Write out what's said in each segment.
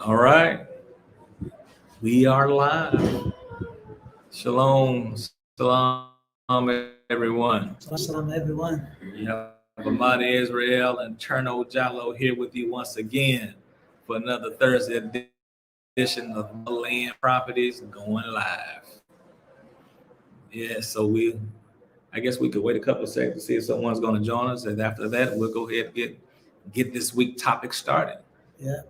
All right, we are live. Shalom, shalom, everyone. Salam, everyone. We have Amadi Israel and Cherno Jallo here with you once again for another Thursday edition of Land Properties going live. Yeah, I guess we could wait a couple of seconds to see if someone's going to join us, and after that, we'll go ahead and get this week topic started. Yeah,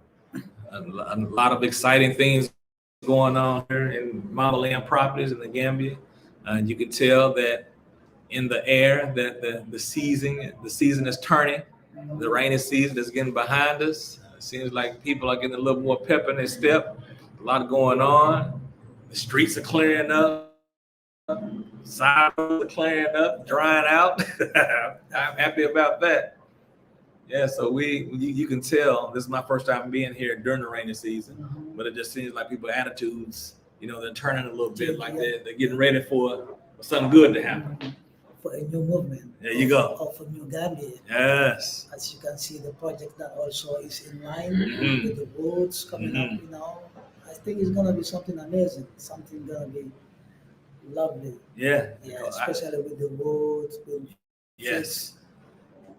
A lot of exciting things going on here in Mama Land Properties in the Gambia. And you can tell that in the air that the season is turning. The rainy season is getting behind us. It seems like people are getting a little more pep in their step. A lot going on. The streets are clearing up. Side roads are clearing up, drying out. I'm happy about that. Yeah, so you can tell this is my first time being here during the rainy season, but it just seems like people's attitudes, they're turning a little bit, like they're getting ready for something good to happen. for a new movement. There you go. Of a new Gambia. Yes. As you can see, the project that also is in line Mhm. with the roads coming up. I think it's gonna be something amazing. Something gonna be lovely. Yeah. Yeah, especially with the roads. Yes.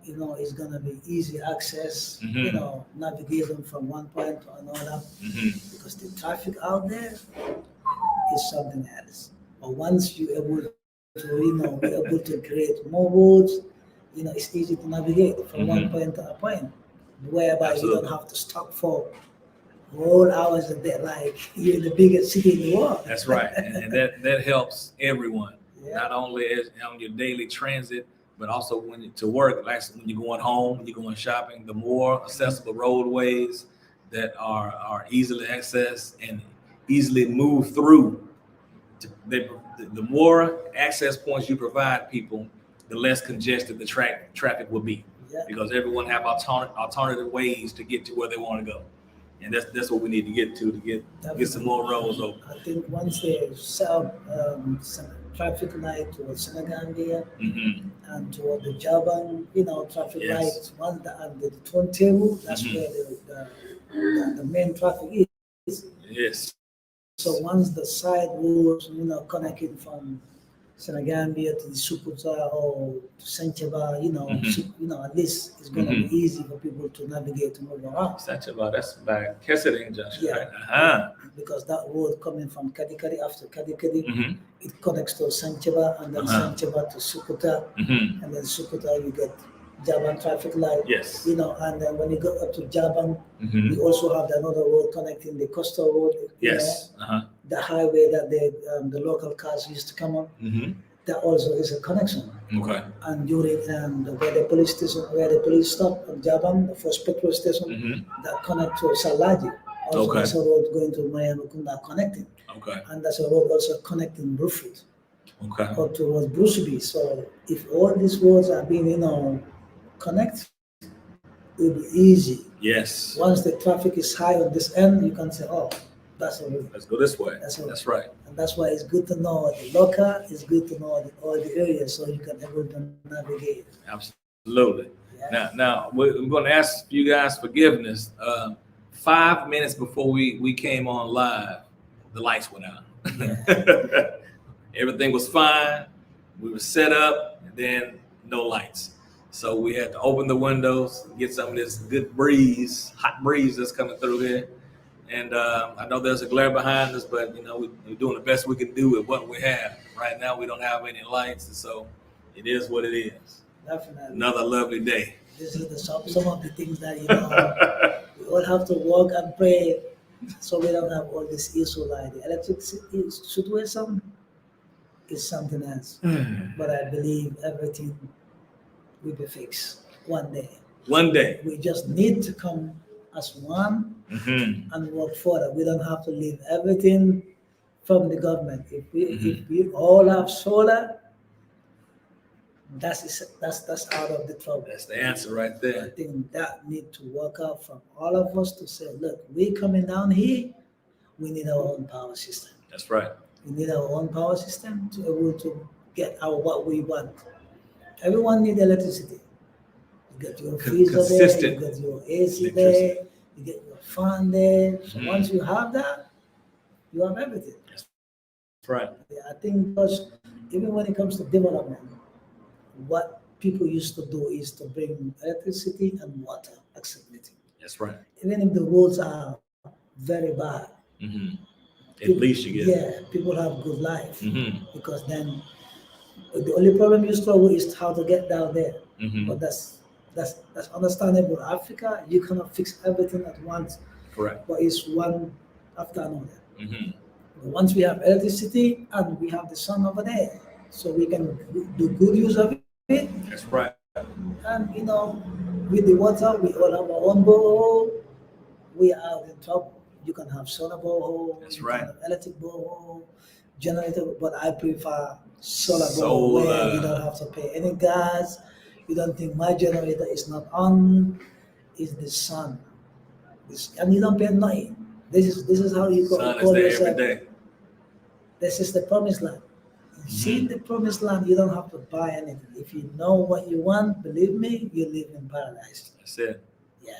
It's gonna be easy access. Mhm. Navigation from one point to another Mhm. because the traffic out there is something else. But once you're able be able to create more roads, it's easy to navigate from one point to a point, whereby you Absolutely. don't have to stop for whole hours a day, like you're in the biggest city in the world. That's right, and that helps everyone, Yeah. not only as on your daily transit, but also when you to work. Like when you're going home, when you're going shopping, the more accessible roadways that are easily accessed and easily moved through, the more access points you provide people, the less congested the traffic will be, Yeah. because everyone have alternative ways to get to where they want to go, and that's what we need to get get some more roads open. I think once they set up some traffic light towards Senegambia Mm-hmm. and toward the Javan, traffic Yes. lights, once the turntable, that's Mhm. where the main traffic is. Yes. So once the side roads, connecting from Senegambia to the Sukuta or to Sanchaba, at least it's going to be easy for people to navigate to move around. Sanchaba, that's by Kettering Junction, Yeah. right? Uh-huh. Because that road coming from Kadikadi, after Kadikadi, Mm-hmm. it connects to Sanchaba, and then Sanchaba to Sukuta, Mm-hmm. and then Sukuta you get Jaban traffic light. Yes. And then when you go up to Jaban, Mm-hmm. we also have another road connecting the coastal road. Yes. Uh-huh. The highway that the local cars used to come on. Mm-hmm. That also is a connection. Okay. And during where the police station, where the police stop on Jaban, the first petrol station, Mm-hmm. that connect to Salaji. Also, Okay. there's a road going to Mayamukunda connecting. Okay. And there's a road also connecting Brufut Okay. or towards Bruceby. So if all these roads are being, connect, it will be easy. Yes. Once the traffic is high on this end, you can say, oh, that's a road. Let's go this way. That's right. And that's why it's good to know the local, it's good to know all the areas so you can able to navigate. Absolutely. Yeah. Now we're going to ask you guys forgiveness. 5 minutes before we came on live, the lights went out. Everything was fine. We were set up, and then no lights. So we had to open the windows, get some of this good breeze, hot breeze that's coming through here. And I know there's a glare behind us, but we're doing the best we can do with what we have. Right now, we don't have any lights, and so it is what it is. Definitely. Another lovely day. This is some of the things that we all have to work and pray so we don't have all this issue like the electricity situation is something else. But I believe everything will be fixed one day. One day. We just need to come as one and work further. We don't have to leave everything from the government. If we all have solar, that's out of the trouble. That's the answer right I there. think that need to work out from all of us to say, look, we coming down here, we need our own power system. That's right. We need our own power system to able to get our what we want. Everyone need electricity. You got your freezer there, you got your AC there, you get your fund there. So Mhm. once you have that, you have everything. That's right. Yeah, I think because even when it comes to development, what people used to do is to bring electricity and water accessibility. That's right. Even if the roads are very bad, Hmm. At people, least you get. yeah, people have good life Hmm. because then the only problem you struggle is how to get down there. Hmm. But that's understandable. Africa, you cannot fix everything at once, Correct. but it's one after another. Hmm. Once we have electricity and we have the sun over there, so we can do good use of it. That's right. And with the water, we all have our own borehole. We are out in trouble. You can have solar borehole, That's you right. can have electric borehole, generator, but I prefer solar borehole where you don't have to pay any gas. You don't think my generator is not on. It's the sun. And you don't pay nothing. This is how you Sun is call there yourself. every day. This is the promised land. You see the promised land, you don't have to buy anything. If you know what you want, believe me, you live in paradise. That's it. Yeah.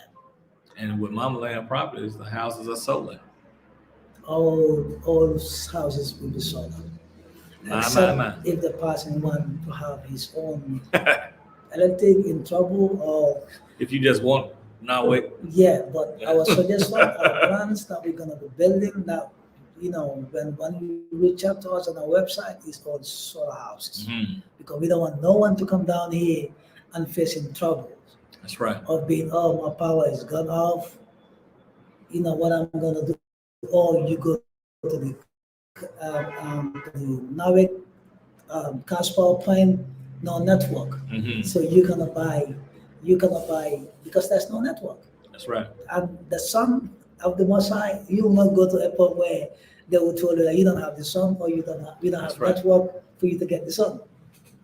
And with Mama Land Properties, the houses are solar. All houses will be solar. Except My. if the person want to have his own electric in trouble or If you just want, now wait. yeah, but our suggestion, our plans that we're gonna be building that when you reach out to us on our website is called solar houses. Mhm. Because we don't want no one to come down here and facing trouble That's right. of being, my power is gone off. You know what I'm gonna do? Or you go to the Narek cash power plant, no network. Mhm. So you cannot buy because there's no network. That's right. And the sun of the Most High, you will not go to a point where they will tell you that you don't have the sun or you don't That's have right. network for you to get the sun.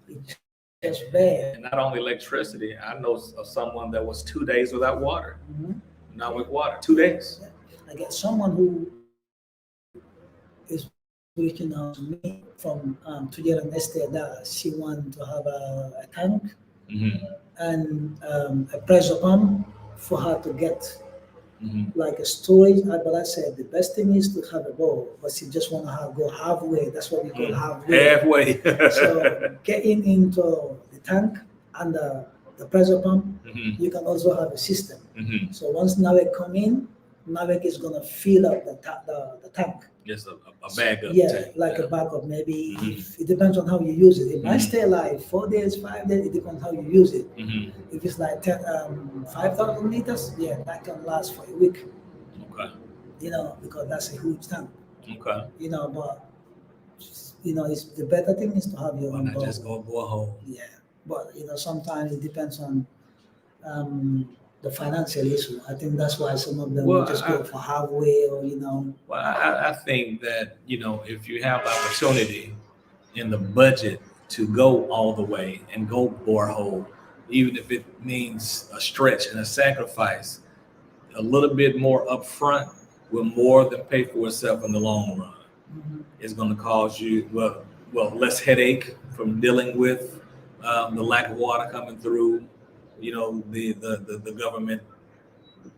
It's just bad. And not only electricity, I know of someone that was 2 days without water. Mhm. Not with water. 2 days. I get someone who is reaching out to me from Tujera Estate that she wants to have a tank Hmm. and a pressure pump for her to get Hmm. like a storage. But I said the best thing is to have a bowl, but she just want to go halfway. That's what we call halfway. Halfway. So getting into the tank and the pressure pump, Hmm. you can also have a system. Hmm. So once Navek come in, Navek is gonna fill up the tank. Just a backup. Yeah, tank. like Yeah. a backup. Maybe Mhm. it depends on how you use it. It might Mhm. stay like 4 days, 5 days. It depends how you use it. Mhm. If it's like 5,000 liters, yeah, that can last for a week. Okay. Because that's a huge tank. Okay. But it's the better thing is to have your Why own not bowl. just go borehole? Yeah, but sometimes it depends on the financial issue. I think that's why some of them Well, will just go for halfway or Well, I think that, if you have the opportunity in the budget to go all the way and go borehole, even if it means a stretch and a sacrifice, a little bit more upfront will more than pay for itself in the long run. Mhm. It's going to cause you, less headache from dealing with the lack of water coming through, the government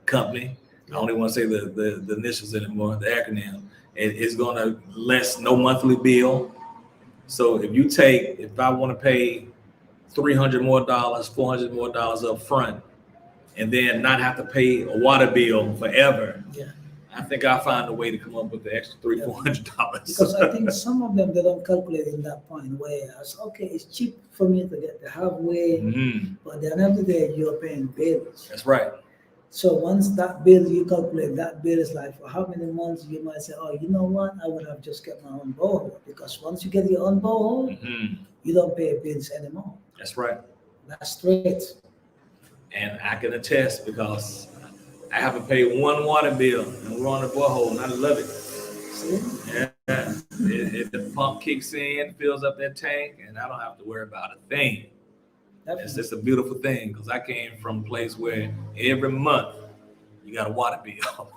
company. I don't even want to say the initials anymore, the acronym. It is going to no monthly bill. So if I want to pay $300 more, $400 more up front, and then not have to pay a water bill forever, Yeah, I think I'll find a way to come up with the extra $400. because I think some of them they don't calculate in that point where okay, it's cheap for me to get the halfway, Mhm. but at the end of the day you're paying bills. That's right. So once that bill, you calculate that bill is like for how many months, you might say, oh, you know what, I would have just kept my own borehole. Because once you get your own borehole, Mhm. you don't pay bills anymore. That's right. That's straight. And I can attest because I haven't paid one water bill and we're on the borehole and I love it. See? Yeah. The pump kicks in, fills up that tank, and I don't have to worry about a thing. It's Definitely. just a beautiful thing because I came from a place where every month you got a water bill.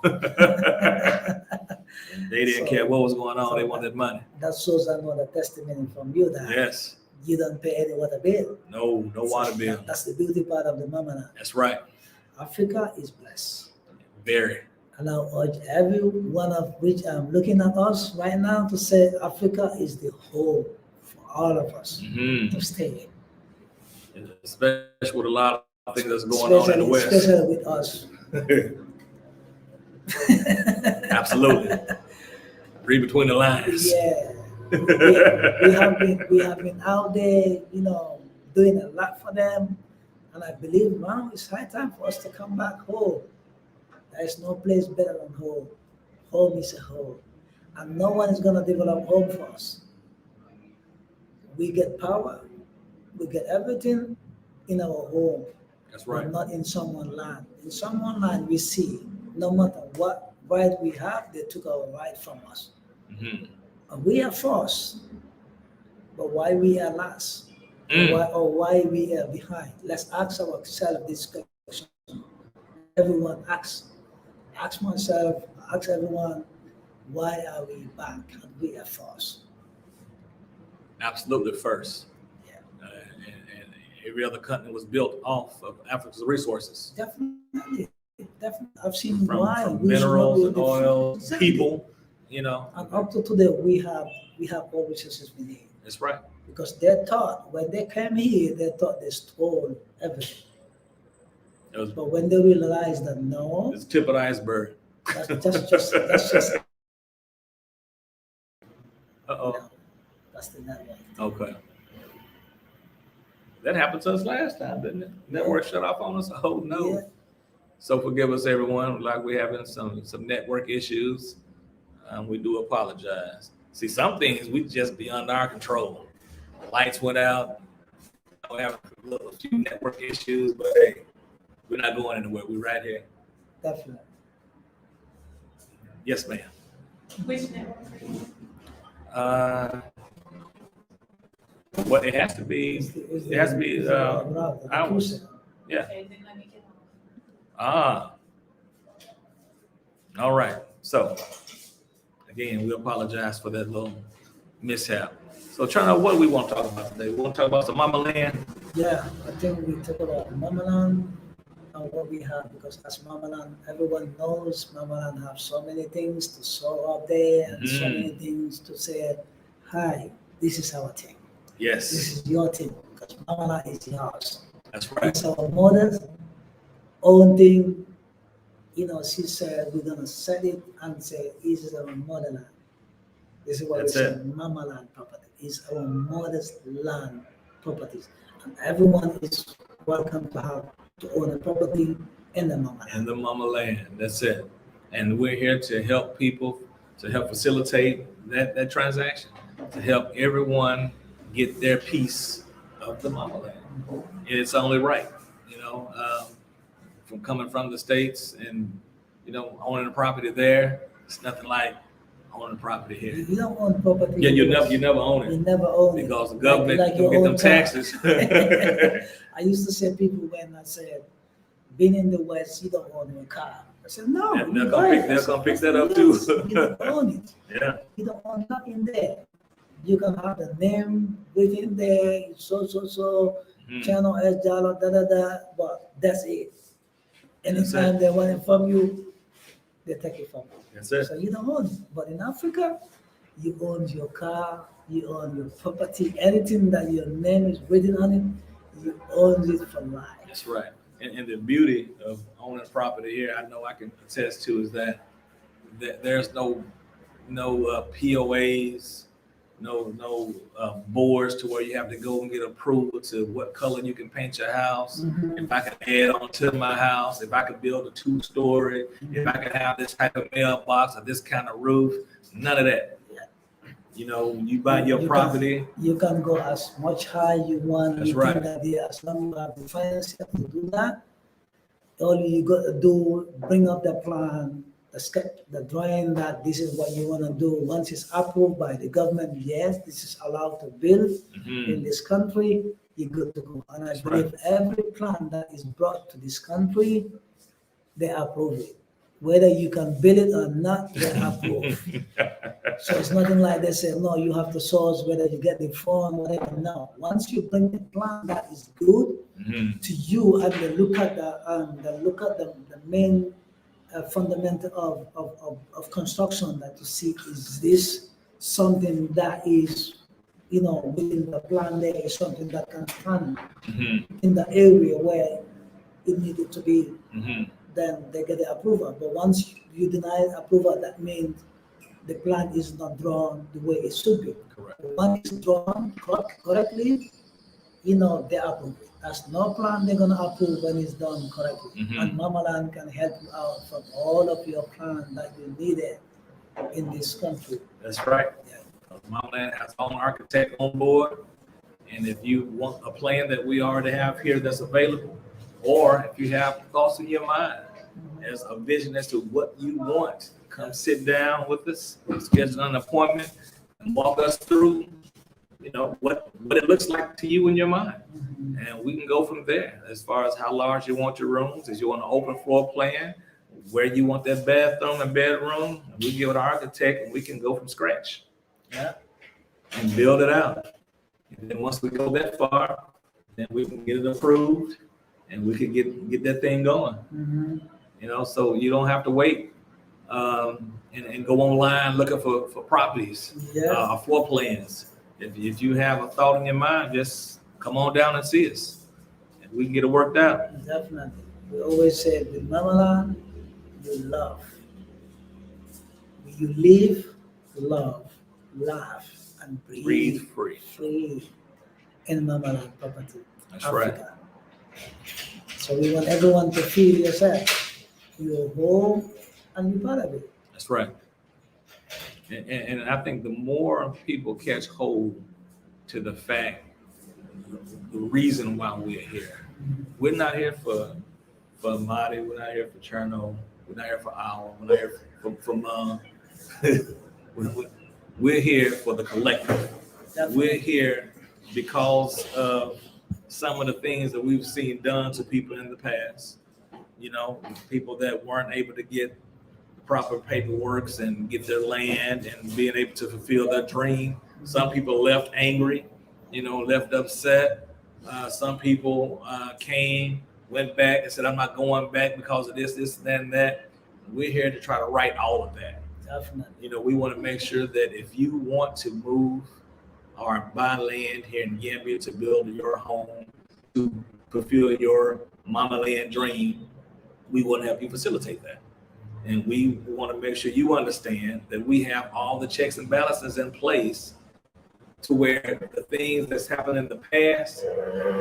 And they didn't care what was going on. They wanted money. That shows another testimony from you that Yes. you don't pay any water bill. No water bill. That's the beauty part of the Mamana. That's right. Africa is blessed. Very. And I urge every one of which looking at us right now to say Africa is the home for all of us to stay. Especially with a lot of things that's going on in the West. Especially with us. Absolutely. Read between the lines. Yeah. we have been out there, doing a lot for them. And I believe now it's high time for us to come back home. There is no place better than home. Home is a home. And no one is going to develop home for us. We get power. We get everything in our home. That's right. But not in someone's land. In someone's land, we see no matter what right we have, they took our right from us. Mm-hmm. And we are first. But why we are last? Why we are behind? Let's ask ourselves this question. Everyone ask myself, ask everyone, why are we back and we are first? Absolutely first. Yeah. And every other country was built off of Africa's resources. Definitely. I've seen From we minerals should and not be oil, exactly. people, And up to today, we have all resources we need. That's right. Because they thought, when they came here, they thought they stole everything. But when they realized that no, it's the tip of the iceberg. that's just Uh-oh. that's the network. Okay. That happened to us last time, didn't it? Network shut off on us. Oh no. Yeah. So forgive us, everyone. Like we're having some network issues. We do apologize. See, some things we just beyond our control. Lights went out. We have a few network issues, but hey, we're not going anywhere. We're right here. Definitely. Yes, ma'am. Which network are you? Well, it has to be. It has to be ours. Yeah. Okay, then let me get on. All right. So again, we apologize for that little mishap. So, Turner, what do we want to talk about today? We want to talk about some Mama Land. Yeah, I think we talk about Mamaland and what we have, because as Mamaland, everyone knows Mamaland have so many things to show up there and so many things to say, hi, this is our thing. Yes. This is your thing, because Mamaland is yours. That's right. It's our mother's own thing. She said, we're going to set it and say, this is our motherland. This is what we say, Mamaland property. It's our mother's land properties. And everyone is welcome to own a property in the Mamaland. In the Mama Land. That's it. And we're here to help people, to help facilitate that transaction, to help everyone get their piece of the Mama Land. And it's only right, from coming from the States and, owning a property there, it's nothing like owning a property here. You don't own property. Yeah, you never own it. You never own it. Because the government Like don't your get them own taxes. I used to say people when I said, being in the West, you don't own your car. I said, no. And they'll come pick that up too. You don't own it. Yeah. You don't own nothing there. You can have the name written there, so, channel S dollar, but that's it. Anytime they want it from you, they take it from you. That's it. So you don't own it. But in Africa, you own your car, you own your property, anything that your name is written on it, you own it for life. That's right. And the beauty of owning property here, I know I can attest to, is that there's no POAs, no boards to where you have to go and get approval to what color you can paint your house. Mhm. If I can add on to my house, if I could build a 2-story, if I could have this type of mailbox or this kind of roof, none of that. When you buy your property, You can go as much high you want. That's you right. think that as long as you have the financial to do that, all you got to do, bring up the plan, the sketch, the drawing that this is what you want to do. Once it's approved by the government, yes, this is allowed to build in this country, you're good to go. And I That's believe every plan that is brought to this country, they approve it. Whether you can build it or not, they approve. So it's nothing like they say, no, you have to source whether you get the phone, whatever. No, once you bring the plan that is good to you, and they look at the main fundamental of construction that you see, is this something that is, within the plan there, is something that can stand in the area where it needed to be, then they get the approval. But once you deny approval, that means the plan is not drawn the way it should be. Correct. When it's drawn correctly, they approve it. There's no plan they're gonna approve when it's done correctly. And Mamaland can help you out from all of your plans that you needed in this country. That's right. Yeah. Mamaland has its own architect on board. And if you want a plan that we already have here that's available, or if you have thoughts in your mind as a vision as to what you want, come sit down with us, schedule an appointment, and walk us through, what it looks like to you in your mind. And we can go from there as far as how large you want your rooms, if you want an open floor plan, where you want that bathroom and bedroom. And we give it our architect and we can go from scratch. Yeah. And build it out. And then once we go that far, then we can get it approved and we can get that thing going. So you don't have to wait and go online looking for properties, floor plans. If you have a thought in your mind, just come on down and see us, and we can get it worked out. Definitely. We always say with Mamaland, you love. You live, love, laugh, and breathe free. Free in Mamaland property. That's Africa. So we want everyone to feel yourself. You're home and you're part of it. That's right. And I think the more people catch hold to the fact, the reason why we're here. We're not here for Marty. We're not here for Cherno. We're not here for Owl. We're not here for Mom. We're here for the collective. Definitely. We're here because of some of the things that we've seen done to people in the past. People that weren't able to get the proper paperwork and get their land and being able to fulfill their dream. Some people left angry, left upset. Some people came, went back and said, I'm not going back because of this, and that. We're here to try to right all of that. Definitely. We want to make sure that if you want to move or buy land here in Gambia to build your home, to fulfill your Mamaland dream, we want to help you facilitate that. And we want to make sure you understand that we have all the checks and balances in place to where the things that's happened in the past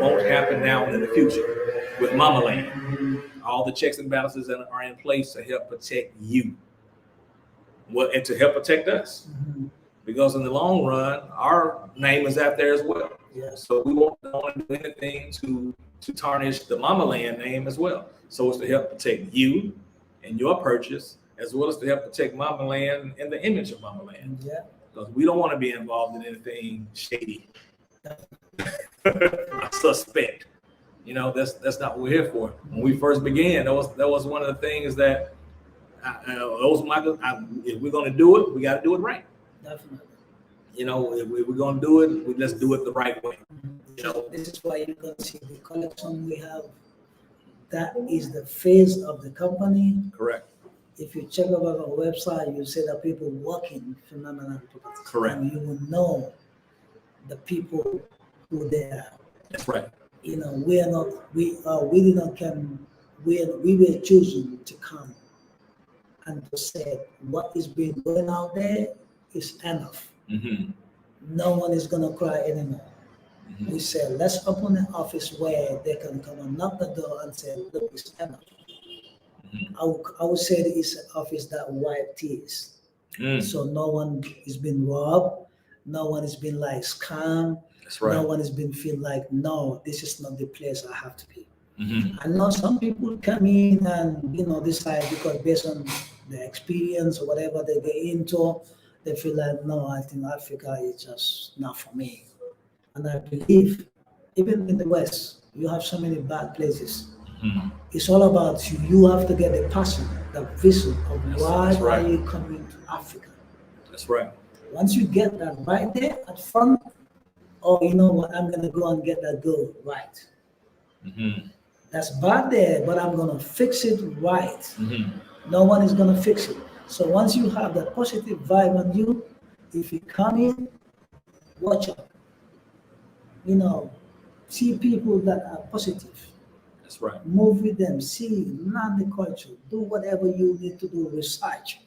won't happen now and in the future with Mamaland. All the checks and balances are in place to help protect you. And to help protect us. Because in the long run, our name is out there as well. Yes. So we won't do anything to tarnish the Mamaland name as well. So it's to help protect you and your purchase, as well as to help protect Mamaland and the image of Mamaland. Yeah. Because we don't want to be involved in anything shady. I suspect. That's not what we're here for. When we first began, that was one of the things that if we're going to do it, we got to do it right. Definitely. If we're going to do it, let's do it the right way. This is why you can see the collection we have. That is the face of the company. Correct. If you check out our website, you see the people working for Mamaland Properties. Correct. And you will know the people who they are. That's right. We were chosen to come and to say what is being going out there is enough. No one is gonna cry anymore. We said, let's open an office where they can come and knock the door and say, look, it's enough. I would say it's an office that wipe tears. So no one is being robbed. No one is being like scammed. That's right. No one has been feel like, no, this is not the place I have to be. I know some people come in and, decide because based on their experience or whatever they get into, they feel like, no, I think Africa is just not for me. And I believe, even in the West, you have so many bad places. It's all about you. You have to get the passion, the vision of why are you coming to Africa. That's right. Once you get that right there at front, oh, you know what, I'm going to go and get that goal right. That's bad there, but I'm going to fix it right. No one is gonna fix it. So once you have that positive vibe on you, if you come in, watch out. You know, see people that are positive. That's right. Move with them. See, learn the culture. Do whatever you need to do. Research.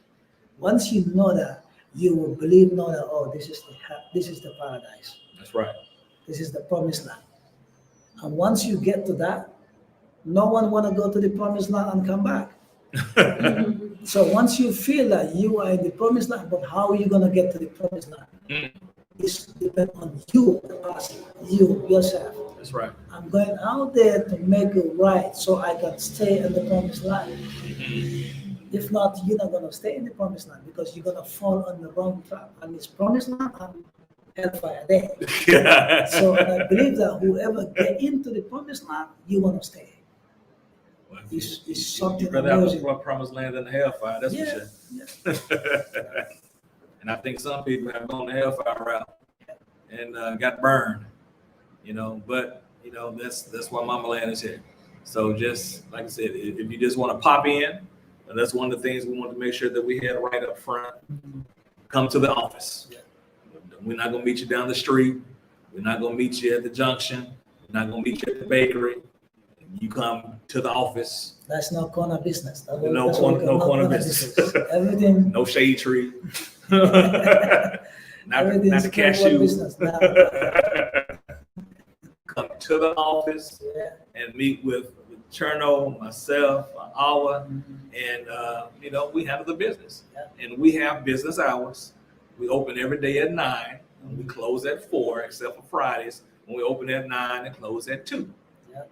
Once you know that, you will believe know that oh, this is the paradise. That's right. This is the promised land. And once you get to that, no one want to go to the promised land and come back. So once you feel that you are in the promised land, but how are you going to get to the promised land? Mm. It's depend on you, the person, you yourself. That's right. I'm going out there to make it right so I can stay in the promised land. If not, you're not going to stay in the promised land because you're going to fall on the wrong trap. And it's promised land and hellfire there. So I believe that whoever get into the promised land, you want to stay. Well, It's something you'd rather have amazing. the promised land than the hellfire. That's Yeah, for sure. And I think some people have gone the hellfire route and got burned. You know, but you know that's why Mama Land is here. So just like I said, if you just want to pop in, and that's one of the things we want to make sure that we had right up front. Come to the office. Yeah. We're not gonna meet you down the street. We're not gonna meet you at the junction. We're not gonna meet you at the bakery. You come to the office. That's no corner business. No corner business. Everything. No shade tree. not Everything's the corporate cashew. business. Now, Come to the office yeah. and meet with Cherno, myself, Awa, and you know, we handle the business. Yeah. And we have business hours. We open every day at 9, and we close at 4, except for Fridays, when we open at 9 and close at 2. Yeah.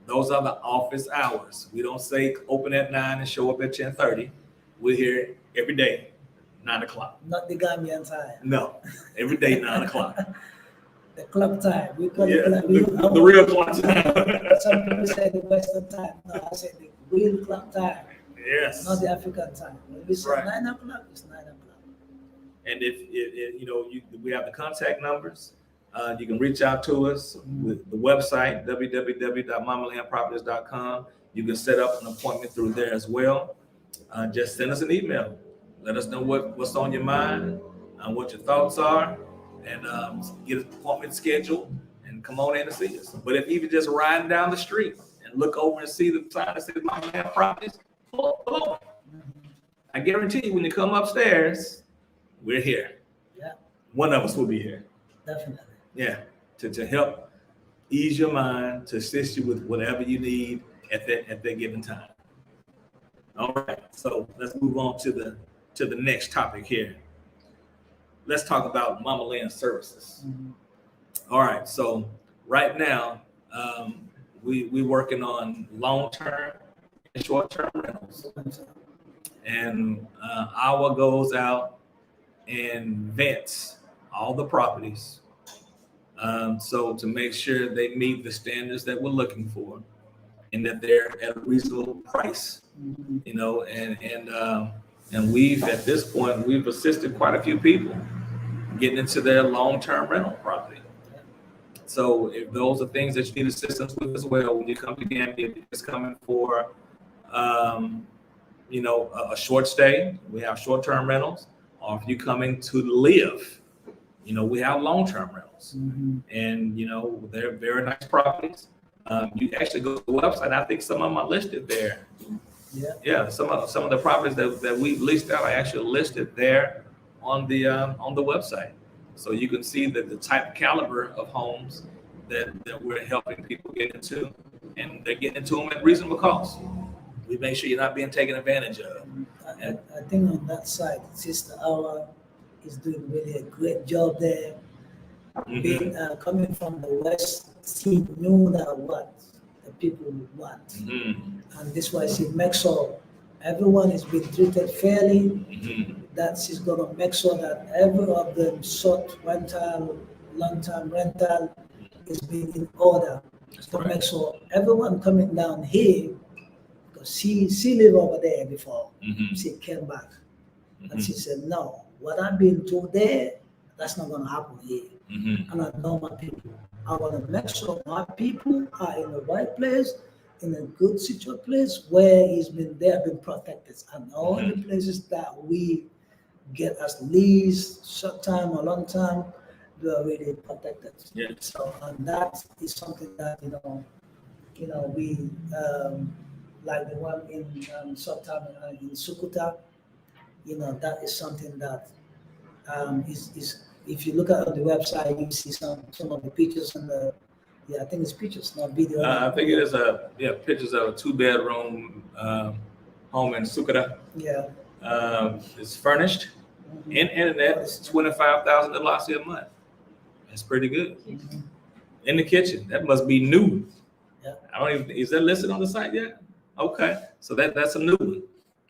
Those are the office hours. We don't say open at 9 and show up at 10:30. We're here every day, 9 o'clock. Not the Gambian time. No, every day, 9 o'clock. The clock time. We call Yeah, it clock. the real clock time. Some people say the Western time. No, I say the real clock time, Yes. not the African time. When we say Right. 9 o'clock, it's 9 o'clock. And if you know, we have the contact numbers. You can reach out to us with the website, www.mamalandproperties.com. You can set up an appointment through there as well. Just send us an email. Let us know what's on your mind, what your thoughts are, and get an appointment scheduled and come on in and see us. But if even just riding down the street and look over and see the sign that says Mama Land Properties, pull over. I guarantee you when you come upstairs, we're here. Yeah, One of us will be here. definitely. Yeah, to help ease your mind, to assist you with whatever you need at that given time. All right, so let's move on to the next topic here. Let's talk about Mama Land services. All right, so right now we're working on long-term and short-term rentals, and our goes out and vets all the properties. So to make sure they meet the standards that we're looking for and that they're at a reasonable price, you know, and we've, at this point, we've assisted quite a few people getting into their long-term rental property. So if those are things that you need assistance with as well, when you come to Gambia, if you're just coming for, you know, a short stay, we have short-term rentals, or if you're coming to live, you know, we have long-term rentals, and you know, they're very nice properties. You actually go to the website. I think some of them are listed there. Yeah. Some of the properties that we've listed out are actually listed there on the website, so you can see that the type of caliber of homes that we're helping people get into, and they're getting into them at reasonable cost. We make sure you're not being taken advantage of. I think on that side, Sister Awa is doing really a great job there. Being, coming from the West, she knew that what the people want. And this why she makes sure everyone is being treated fairly, that she's gonna make sure that every of them short rental, long-term rental is being in order. To make sure everyone coming down here, because she lived over there before, she came back. And she said, no, what I've been told there, that's not gonna happen here. And I know my people. I want to make sure my people are in the right place, in a good situated place where they have been protected, and all the places that we get as lease, short time or long time, they are really protected. Yeah. So, and that is something that we like the one in short time in Sukuta. That is something that is if you look at the website, you see some of the pictures and I think it's pictures, not video. I think it is pictures of a 2-bedroom home in Sukata. Yeah. It's furnished, and internet. It's $25,000 a month. That's pretty good. Mhm. In the kitchen, that must be new. Yeah. I don't even. Is that listed on the site yet? Okay, so that's a new one.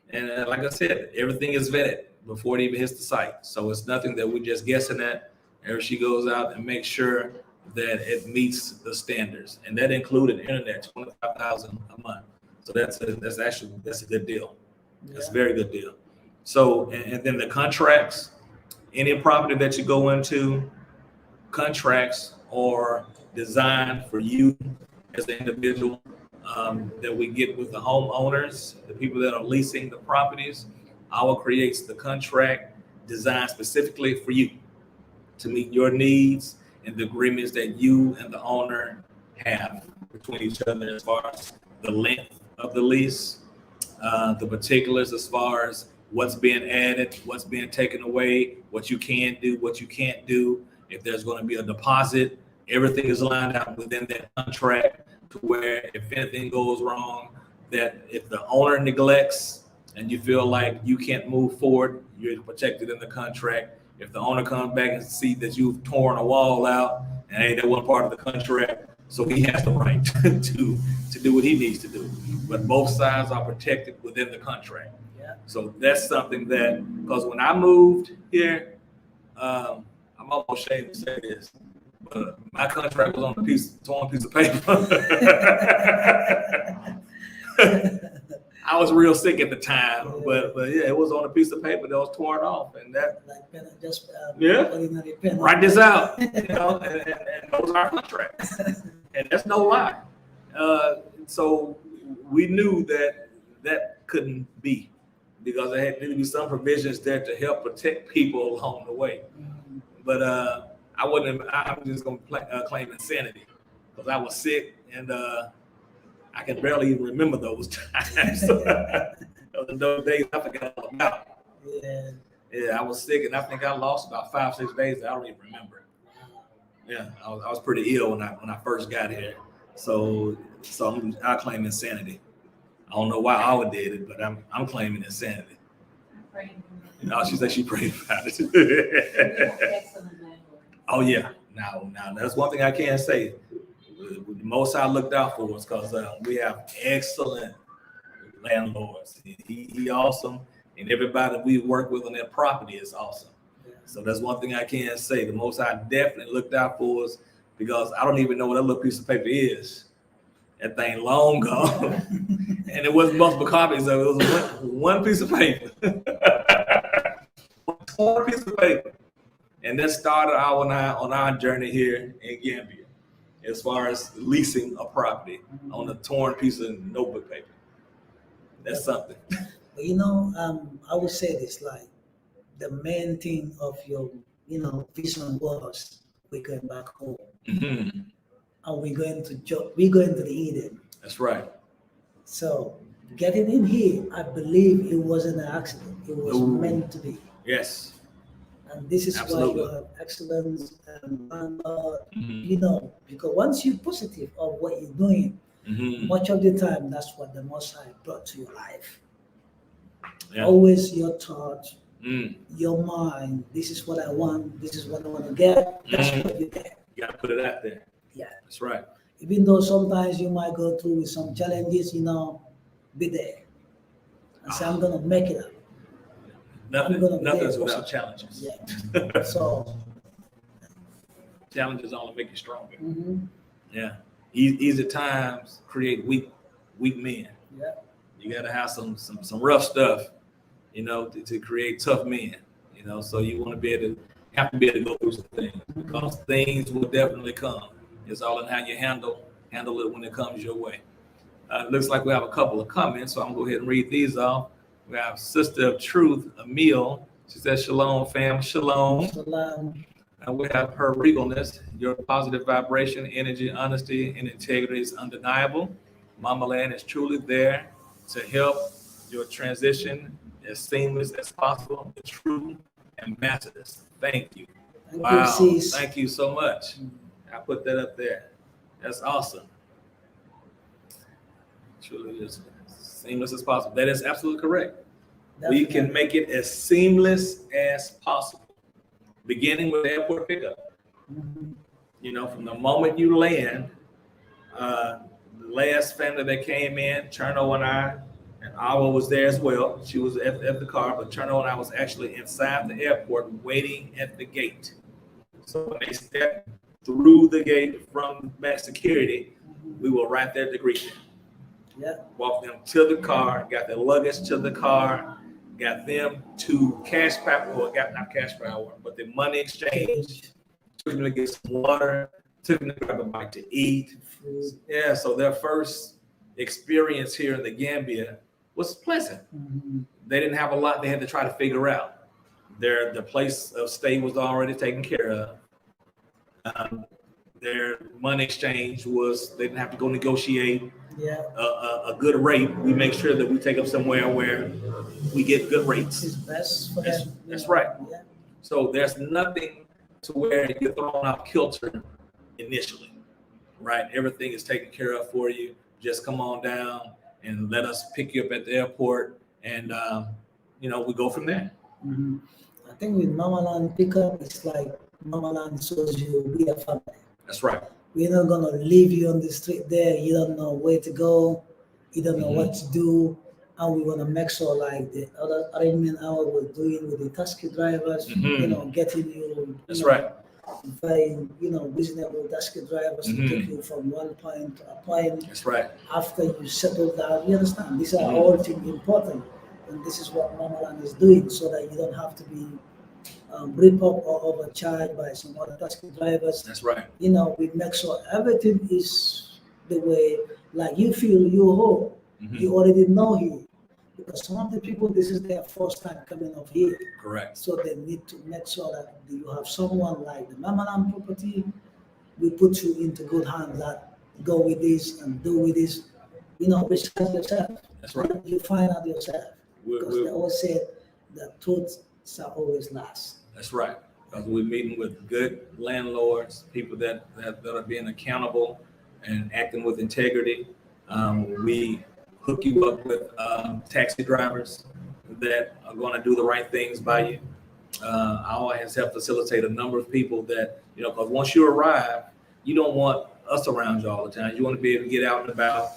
And like I said, everything is vetted before it even hits the site. So it's nothing that we're just guessing at. And she goes out and makes sure that it meets the standards, and that included internet, $25,000 a month. So that's a good deal. That's a very good deal. So and then the contracts, any property that you go into, contracts are designed for you as an individual, that we get with the homeowners, the people that are leasing the properties. Our creates the contract designed specifically for you to meet your needs and the agreements that you and the owner have between each other as far as the length of the lease, the particulars as far as what's being added, what's being taken away, what you can do, what you can't do. If there's going to be a deposit, everything is lined out within that contract to where if anything goes wrong, that if the owner neglects and you feel like you can't move forward, you're protected in the contract. If the owner comes back and see that you've torn a wall out, and hey, that wasn't part of the contract, so he has the right to do what he needs to do. But both sides are protected within the contract. Yeah. So that's something that, because when I moved here, I'm almost ashamed to say this, but my contract was on a torn piece of paper. I was real sick at the time, but yeah, it was on a piece of paper that was torn off, and that write this out, and those are our contracts, and that's no lie. So we knew that couldn't be, because there had to be some provisions there to help protect people along the way. But I'm just gonna claim insanity, because I was sick and I can barely even remember those times. Those days I forgot all about. Yeah, I was sick, and I think I lost about 5-6 days. I don't even remember. Yeah, I was pretty ill when I first got here. So I claim insanity. I don't know why I did it, but I'm claiming insanity. I'm praying. She said she prayed about it. Excellent landlord. Oh yeah. Now that's one thing I can say. The most I looked out for was because we have excellent landlords. He awesome, and everybody we work with on that property is awesome. So that's one thing I can say. The most I definitely looked out for was because I don't even know what that little piece of paper is. That thing long gone, and it wasn't multiple copies of it. It was one piece of paper, one piece of paper, and that started on our journey here in Gambia, as far as leasing a property on a torn piece of notebook paper. That's something. But I would say this, like, the main thing of your, vision was we're going back home. Mm-hmm. And we're going to the Eden. That's right. So getting in here, I believe it wasn't an accident. It was meant to be. Yes. And this is Absolutely. why you have excellence and Mm-hmm. because once you're positive of what you're doing, Mm-hmm. much of the time, that's what the Most High brought to your life. Yeah. Always your thought, Mm. your mind, this is what I want, this is what I want to get, that's Mhm. what you get. You gotta put it out there. Yeah. That's right. Even though sometimes you might go through with some challenges, be there. And say, I'm going to make it up. Nothing's without challenges. Yeah. So, Challenges only make you stronger. mhm, Yeah. Easy times create weak men. yeah. You gotta have some rough stuff, to create tough men. So you want to have to be able to go through some things, because things will definitely come. It's all in how you handle it when it comes your way. Looks like we have a couple of comments, so I'm gonna go ahead and read these off. We have Sister of Truth, Emil. She says, Shalom, fam. Shalom. Salam. And we have Her Regalness. Your positive vibration, energy, honesty, and integrity is undeniable. Mama Land is truly there to help your transition as seamless as possible, true and matchless. Thank you. Thank Wow. you, sis. Thank you so much. I put that up there. That's awesome. Truly as seamless as possible. That is absolutely correct. We Definitely. can make it as seamless as possible, beginning with the airport pickup. Mhm. You know, from the moment you land, the last family that came in, Cherno and Awa was there as well. She was at the car, but Cherno and I was actually inside the airport waiting at the gate. So when they stepped through the gate from back security, we were right there to greet them. Yeah. Walked them to the car, got their luggage to the car, got them to cash power, or got not cash power, but the money exchange. Took them to get some water, took them to grab a bite to eat. Food. Yeah, so their first experience here in the Gambia was pleasant. Mhm. They didn't have a lot they had to try to figure out. The place of stay was already taken care of. Their money exchange was, they didn't have to go negotiate Yeah. a good rate. We make sure that we take them somewhere where we get good rates. It's best for That's- them. you that's know. right. Yeah. So there's nothing to where you're thrown out kilter initially, right? Everything is taken care of for you. Just come on down and let us pick you up at the airport, and we go from there. Mhm. I think with Mama Land pickup, it's like Mama Land shows you we are family. That's right. We're not gonna leave you on the street there. You don't know where to go. You don't know what to do. And we want to make sure, like the other arrangement I was doing with the taxi drivers, Mhm. getting you. That's right. Very, reasonable taxi drivers to take you from one point to a point. That's right. After you settle down, you understand. These are Mhm. all things important, and this is what Mama Land is doing, so that you don't have to be ripped up or overcharged by some other taxi drivers. That's right. We make sure everything is the way, like you feel you're home. Mhm. You already know here. Because some of the people, this is their first time coming up here. Correct. So they need to make sure that you have someone like the Mama Land property. We put you into good hands that go with this and do with this. Research yourself. That's right. You find out yourself. We're- Because we're- they always say the truth shall always last. That's right. Because we're meeting with good landlords, people that are being accountable and acting with integrity. We hook you up with taxi drivers that are going to do the right things by you. Our has helped facilitate a number of people that, because once you arrive, you don't want us around you all the time. You want to be able to get out and about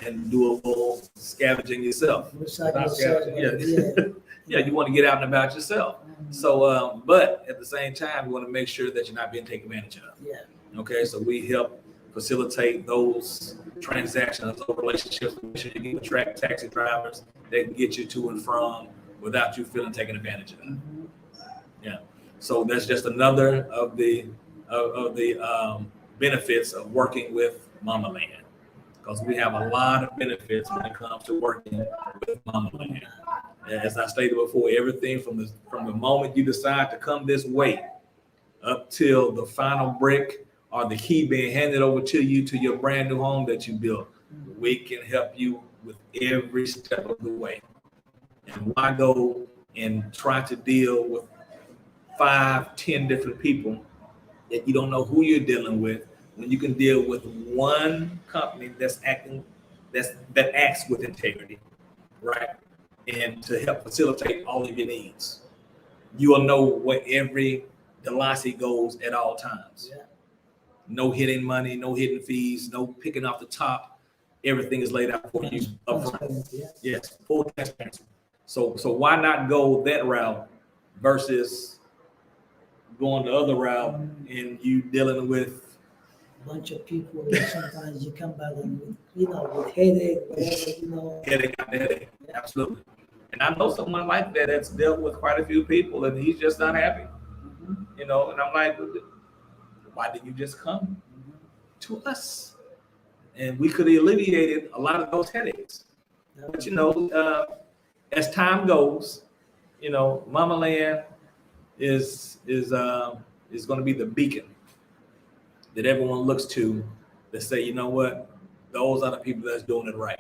and do a little scavenging yourself. Research Not yourself. scavenging, yeah, you want to get out and about yourself. So, but at the same time, we want to make sure that you're not being taken advantage of. Yeah. Okay, so we help facilitate those transactions, those relationships. Make sure you get track taxi drivers that can get you to and from without you feeling taken advantage of. Mhm. Yeah. So that's just another of the benefits of working with Mama Land, because we have a lot of benefits when it comes to working with Mama Land. As I stated before, everything from the moment you decide to come this way up till the final brick or the key being handed over to you to your brand new home that you built, we can help you with every step of the way. And why go and try to deal with 5-10 different people that you don't know who you're dealing with, when you can deal with one company that acts with integrity, right? And to help facilitate all of your needs. You will know where every Delasi goes at all times. Yeah. No hidden money, no hidden fees, no picking off the top. Everything is laid out for you up front. Transparency, yeah. Yes, full transparency. So why not go that route versus going the other route and you dealing with Bunch of people, and sometimes you come back and with headache, whatever. headache after headache? Absolutely. And I know someone like that that's dealt with quite a few people and he's just not happy. Mhm. And I'm like, why didn't you just come to us? and we could have alleviated a lot of those headaches. But as time goes, Mama Land is going to be the beacon that everyone looks to that say, you know what, those are the people that's doing it right.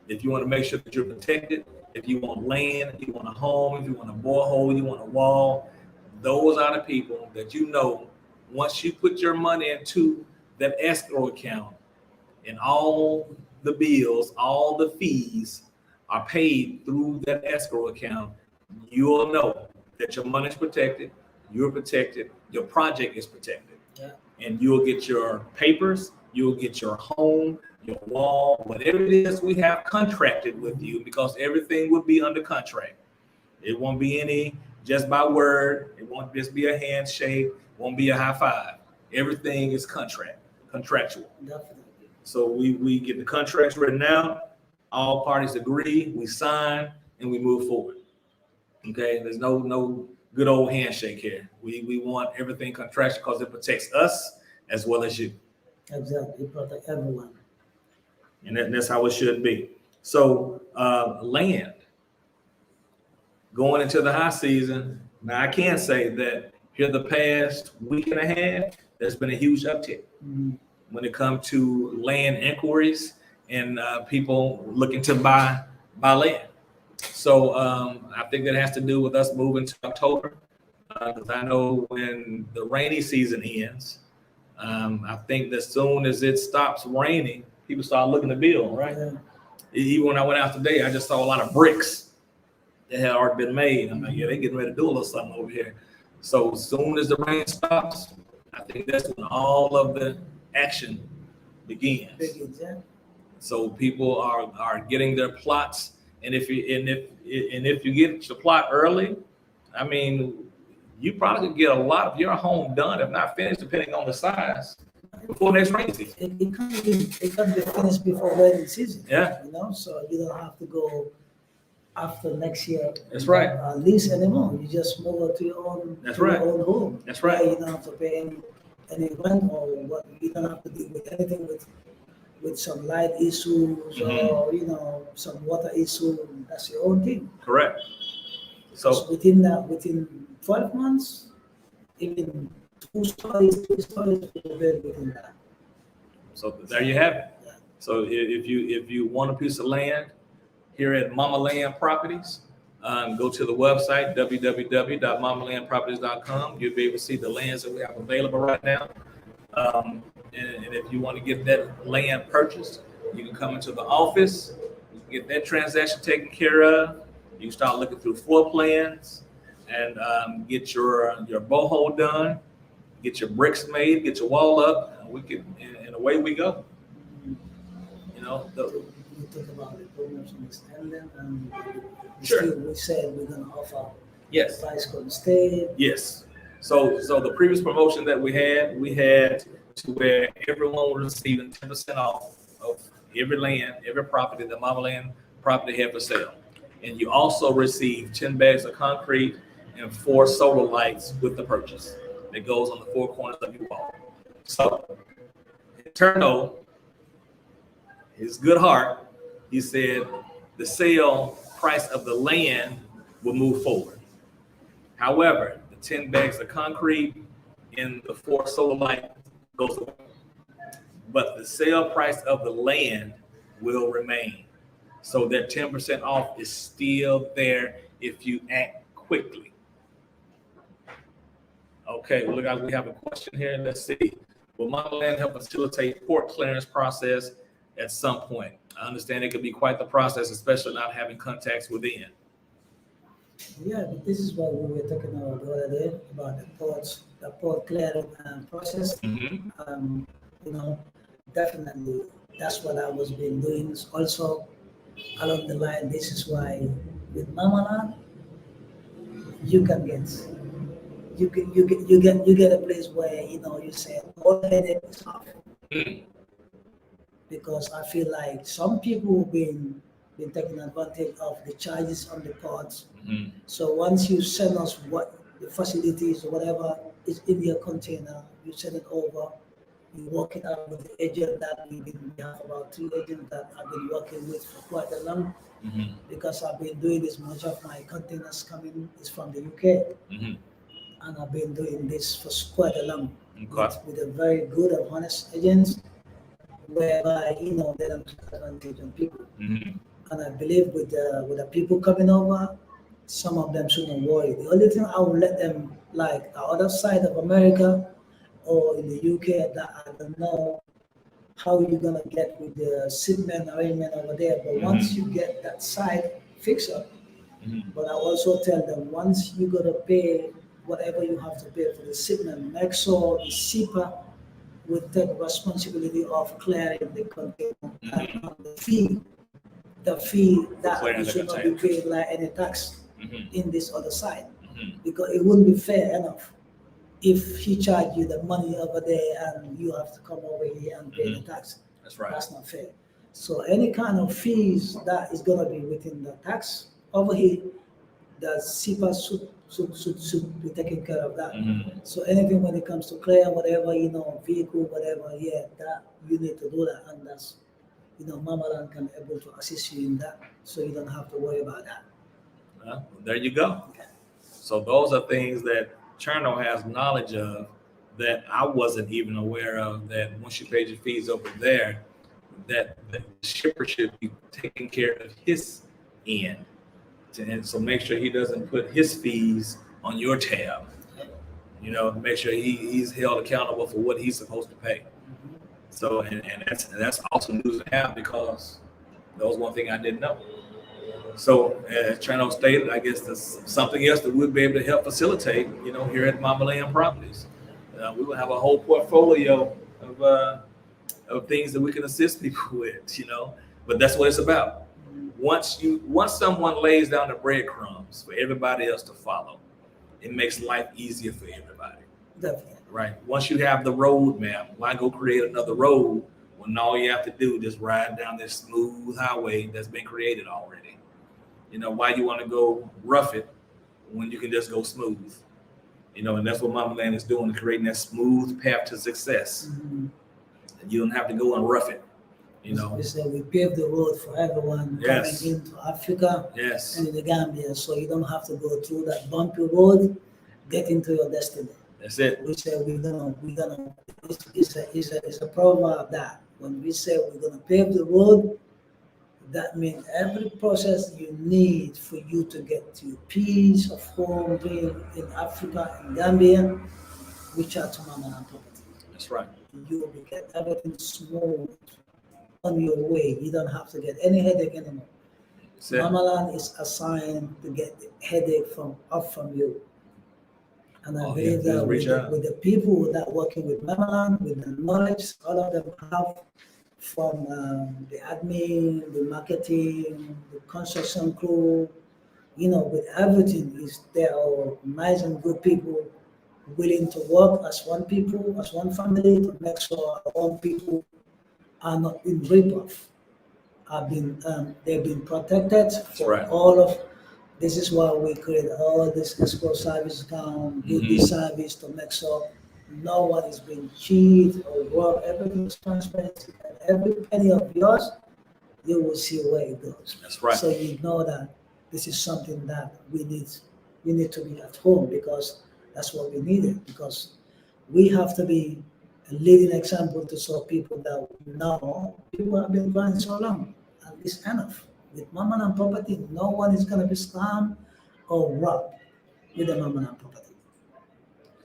If you want to make sure that you're protected, if you want land, if you want a home, if you want a borehole, you want a wall, those are the people that once you put your money into that escrow account and all the bills, all the fees are paid through that escrow account, you'll know that your money is protected, you're protected, your project is protected. Yeah. And you'll get your papers, you'll get your home, your wall, whatever it is we have contracted with you, because everything will be under contract. It won't be any just by word. It won't just be a handshake, won't be a high five. Everything is contractual. Definitely. So we get the contracts written out, all parties agree, we sign, and we move forward. Okay, there's no good old handshake here. We want everything contractual because it protects us as well as you. Exactly, protect everyone. And that's how it should be. So land, going into the high season, now I can say that here the past week and a half, there's been a huge uptick when it comes to land inquiries and people looking to buy land. So I think that has to do with us moving to October, because I know when the rainy season ends, I think that as soon as it stops raining, people start looking to build, right? Yeah. Even when I went out today, I just saw a lot of bricks that had already been made. I'm like, yeah, they getting ready to do a little something over here. So as soon as the rain stops, I think that's when all of the action begins. Yeah. So people are getting their plots, and if you get your plot early, I mean, you probably could get a lot of your home done, if not finished, depending on the size, before next rain season. It can be finished before rainy season. Yeah. So you don't have to go after next year. That's right. Lease anymore. You just move to your own. That's to right. Your own home. That's right. You don't have to pay any rent or what. You don't have to deal with anything with some light issues or some water issue. That's your own thing. Correct. So within 12 months, even 2 stories, 3 stories, we're very within that. So there you have it. Yeah. So if you want a piece of land here at Mama Land Properties, go to the website www.mamalandproperties.com. You'll be able to see the lands that we have available right now. And if you want to get that land purchased, you can come into the office, you can get that transaction taken care of. You can start looking through floor plans and get your boho done, get your bricks made, get your wall up, and we can, and away we go. We talk about the programs in this ending, and Sure. we said we're gonna offer Yes. price code stay. Yes. So the previous promotion that we had to where everyone was receiving 10% off of every property that Mama Land Property had for sale. And you also receive 10 bags of concrete and 4 solar lights with the purchase that goes on the 4 corners of your wall. So Turno, his good heart, he said the sale price of the land will move forward. However, the 10 bags of concrete and the 4 solar light goes away. But the sale price of the land will remain. So that 10% off is still there if you act quickly. Okay, well, look, we have a question here. Let's see. Will Mama Land help facilitate port clearance process at some point? I understand it could be quite the process, especially not having contacts within. Yeah, but this is what we were talking about the other day about the port clearing process. Mm-hmm. Definitely that's what I was been doing. Also, along the line, this is why with Mama Land, you get a place where you say all headache is off. Mm. Because I feel like some people have been taking advantage of the charges on the ports. Mm-hmm. So once you send us what the facilities or whatever is in your container, you send it over, we work it out with the agent that we have about 3 agents that I've been working with for quite a long, Mhm. because I've been doing this. Much of my containers coming is from the UK, Mhm. and I've been doing this for quite a long Okay. with a very good and honest agents, whereby they don't take advantage of people. Mhm. And I believe with the people coming over, some of them shouldn't worry. The only thing I will let them, like the other side of America or in the UK, that I don't know how you're gonna get with the shipment arrangement over there. But once you get that side fixed up, Mhm. but I also tell them, once you gotta pay whatever you have to pay for the shipment, make sure the shipper will take responsibility of clearing the container and the fee that clearing you the should not be containers. paid like any tax Mhm. in this other side, Mhm. because it wouldn't be fair enough if he charge you the money over there and you have to come over here and pay the tax. That's right. That's not fair. So any kind of fees that is gonna be within the tax over here, the CIPA should be taking care of that. Mhm. So anything when it comes to clear, whatever, vehicle, whatever, yeah, that you need to do that, and that's, Mamaland can able to assist you in that, so you don't have to worry about that. Well, there you go. Okay. So those are things that Cherno has knowledge of that I wasn't even aware of. That once you pay your fees over there, that the shipper should be taking care of his end, and so make sure he doesn't put his fees on your tab. Make sure he's held accountable for what he's supposed to pay. So and that's also news to have, because that was one thing I didn't know. So as Cherno stated, I guess that's something else that we'll be able to help facilitate, here at Mama Land Properties. We will have a whole portfolio of things that we can assist people with. But that's what it's about. Once someone lays down the breadcrumbs for everybody else to follow, it makes life easier for everybody. Definitely. Right. Once you have the road map, why go create another road when all you have to do is just ride down this smooth highway that's been created already? Why you want to go rough it when you can just go smooth? And that's what Mama Land is doing, creating that smooth path to success. Mhm. You don't have to go and rough it. We say we pave the road for everyone Yes. coming into Africa Yes. and in the Gambia, so you don't have to go through that bumpy road, get into your destiny. That's it. We say we're gonna. It's a proverb that when we say we're gonna pave the road, that means every process you need for you to get to your peace of home, being in Africa and Gambia, reach out to Mama and Property. That's right. You will get everything smooth on your way. You don't have to get any headache anymore. That's it. Mamaland is assigned to get the headache from you. And I All you believe have to do is that reach out. with the people that working with Mamaland, with the knowledge all of them have, from the admin, the marketing, the construction crew, with everything, is they are nice and good people, willing to work as one people, as one family, to make sure our own people are not being ripped off. They've been protected for right. all of. This is why we create all this escrow service account, give this service to make sure no one is being cheated or robbed. Everything is transparent, and every penny of yours, you will see where it goes. That's right. So you know that this is something that we need to be at home, because that's what we needed, because we have to be a leading example to show people that now people have been running so long, and it's enough. With Mama and Property, no one is going to be scammed or robbed with the Mama and Property.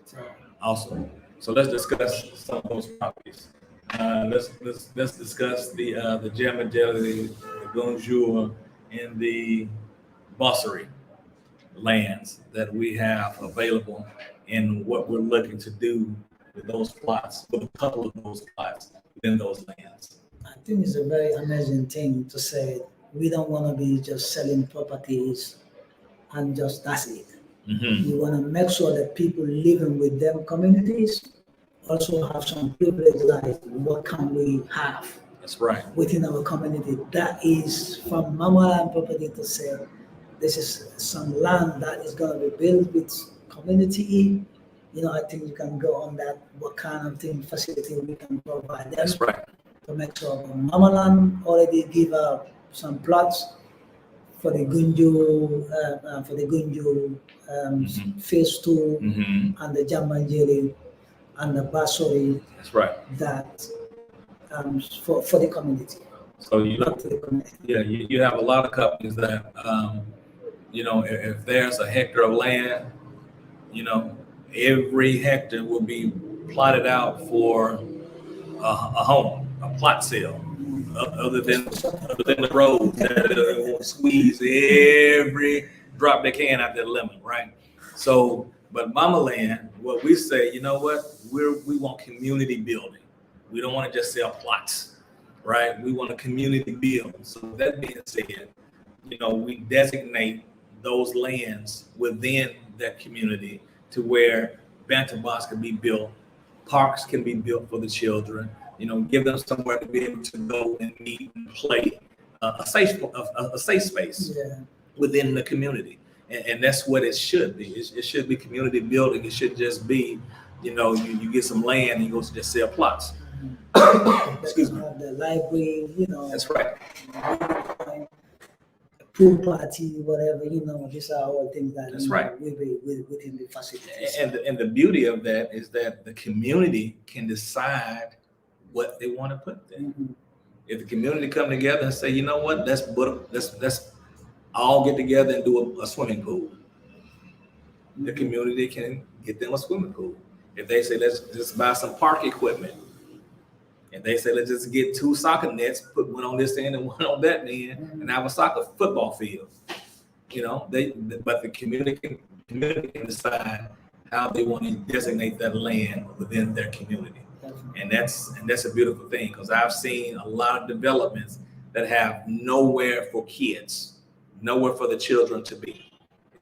So, Awesome. So let's discuss some of those properties. Let's discuss the Gemadeli, the Bonjour, and the Bossery lands that we have available, and what we're looking to do with those plots, with a couple of those plots within those lands. I think it's a very amazing thing to say. We don't want to be just selling properties and just that's it. Mm-hmm. We want to make sure that people living with them communities also have some privilege, like what can we have That's right. within our community. That is from Mama and Property to say, this is some land that is going to be built with community I think you can go on that. What kind of thing facility we can provide them That's right. to make sure. Mamaland already give up some plots for the Gunju phase 2 and the Jambanjeri and the Basori That's right. that for the community. So you Not look, to the community. yeah, you have a lot of companies that, if there's a hectare of land, every hectare will be plotted out for a home, a plot sale. Other than the roads that will squeeze every drop they can out that lemon, right? So, but Mama Land, what we say, you know what? We want community building. We don't want to just sell plots, right? We want a community build. So with that being said, we designate those lands within that community to where Bantabas can be built, parks can be built for the children, give them somewhere to be able to go and meet and play, a safe space within the community. And that's what it should be. It should be community building. It should just be, you get some land and you go just sell plots. Excuse me. The library, That's right. pool party, whatever, these are all things that That's right. will be within the facilities. And the beauty of that is that the community can decide what they want to put there. If the community come together and say, you know what, let's all get together and do a swimming pool. The community can get them a swimming pool. If they say, let's just buy some park equipment. If they say, let's just get 2 soccer nets, put one on this end and one on that end, and have a soccer football field. But the community can decide how they want to designate that land within their community. And that's a beautiful thing, because I've seen a lot of developments that have nowhere for kids, nowhere for the children to be.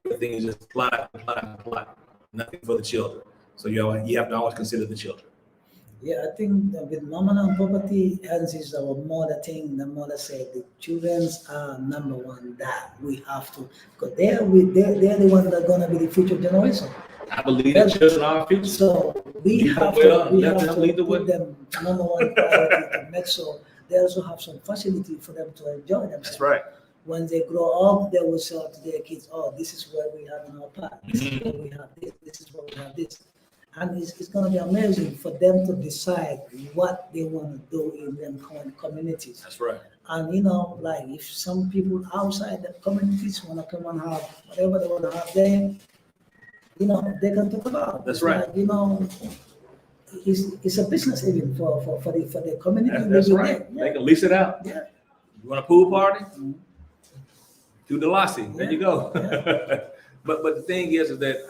Everything is just plot, nothing for the children. So you have to always consider the children. Yeah, I think that with Mamaland property, as is our mother thing, the mother said the children's are number one that we have to, because they're the ones that are gonna be the future generation. I believe the children are our future. So we have to put them number one priority to make sure they also have some facility for them to enjoy themselves. That's right. When they grow up, they will say to their kids, "Oh, this is where we have in our park. This is where we have this. This is where we have this." And it's going to be amazing for them to decide what they want to do in them communities. That's right. And like if some people outside the communities want to come and have whatever they want to have there, they can talk about. That's right. Like, it's a business even for the community. That's right. Yeah. They can lease it out. Yeah. You want a pool party? Do the Lassie. There you go. Yeah. But the thing is that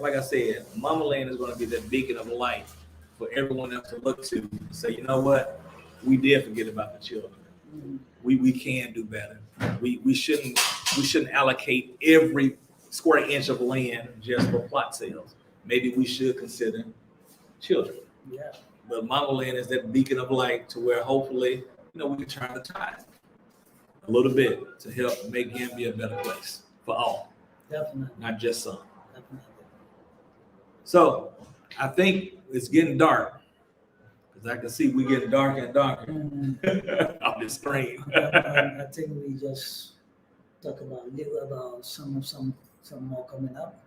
like I said, Mama Land is going to be that beacon of light for everyone else to look to and say, you know what, we did forget about the children. We can do better. We shouldn't allocate every square inch of land just for plot sales. Maybe we should consider children. Yeah. But Mama Land is that beacon of light to where hopefully, we can turn the tide a little bit to help make Gambia a better place for all. Definitely. Not just some. Definitely. So I think it's getting dark, because I can see we're getting darker and darker off the screen. I think we just talk about some more coming up.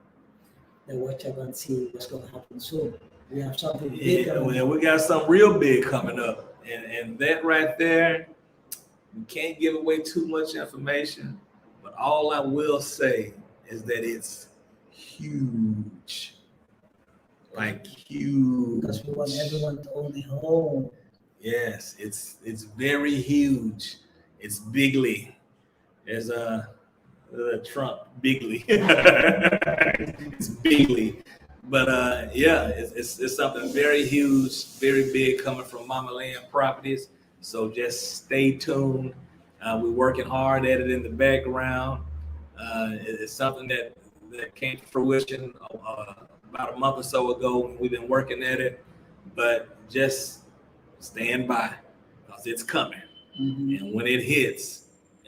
Then watch up and see what's going to happen soon. We have something big. We got something real big coming up, and that right there, we can't give away too much information, but all I will say is that it's huge, like huge. Because we want everyone to own a home. Yes, it's very huge. It's bigly. There's a Trump bigly. It's bigly, but it's something very huge, very big coming from Mama Land Properties. So just stay tuned. We're working hard at it in the background. It's something that came to fruition about a month or so ago. We've been working at it, but just stand by, because it's coming. And when it hits,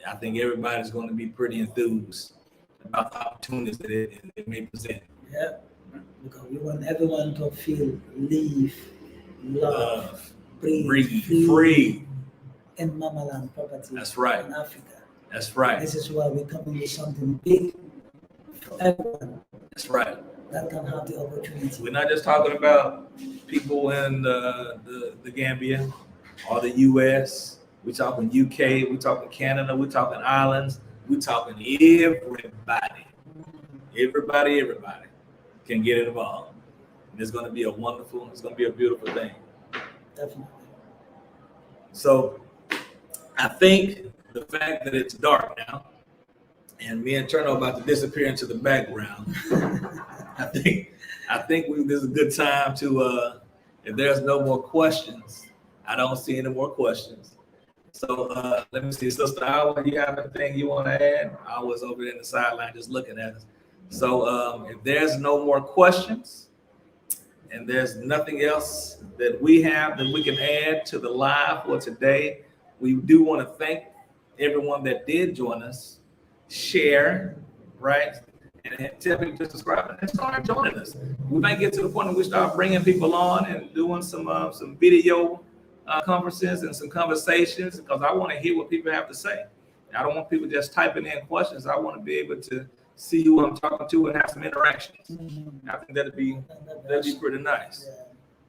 I think everybody's going to be pretty enthused about the opportunities that it may present. Yeah. because we want everyone to feel, live, love, breathe, Breathe free. in Mamaland property. That's right. In Africa. That's right. This is why we're coming with something big for everyone That's right. that can have the opportunity. We're not just talking about people in the Gambia or the U.S. We're talking UK. We're talking Canada. We're talking islands. We're talking everybody. Everybody can get involved. And it's going to be a wonderful, it's going to be a beautiful thing. Definitely. So I think the fact that it's dark now and me and Turner are about to disappear into the background, I think this is a good time to, if there's no more questions, I don't see any more questions. So let me see, Sister Alva, you have anything you want to add? I was over there in the sideline just looking at us. So if there's no more questions and there's nothing else that we have that we can add to the live for today, we do want to thank everyone that did join us, share, right? And tell people to subscribe and start joining us. We might get to the point where we start bringing people on and doing some video conferences and some conversations, because I want to hear what people have to say. I don't want people just typing in questions. I want to be able to see who I'm talking to and have some interactions. I think that'd be pretty nice.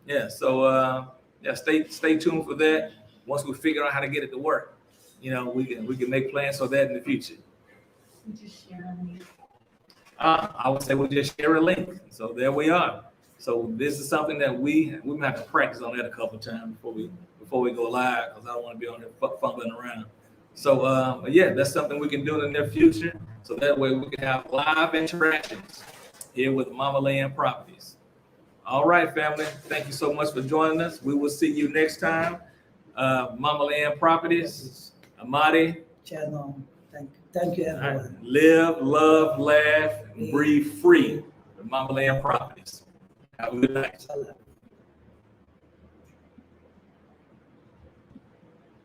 Yeah. So stay tuned for that. Once we figure out how to get it to work, we can make plans for that in the future. Would you share a link? I would say we'll just share a link. So there we are. So this is something that we might have to practice on that a couple of times before we go live, because I don't want to be on there fumbling around. So that's something we can do in the near future. So that way we can have live interactions here with Mama Land Properties. All right, family. Thank you so much for joining us. We will see you next time. Mama Land Properties, Amadi. Channel. Thank you, everyone. Live, love, laugh, and breathe free with Mama Land Properties. Have a good night. Salam.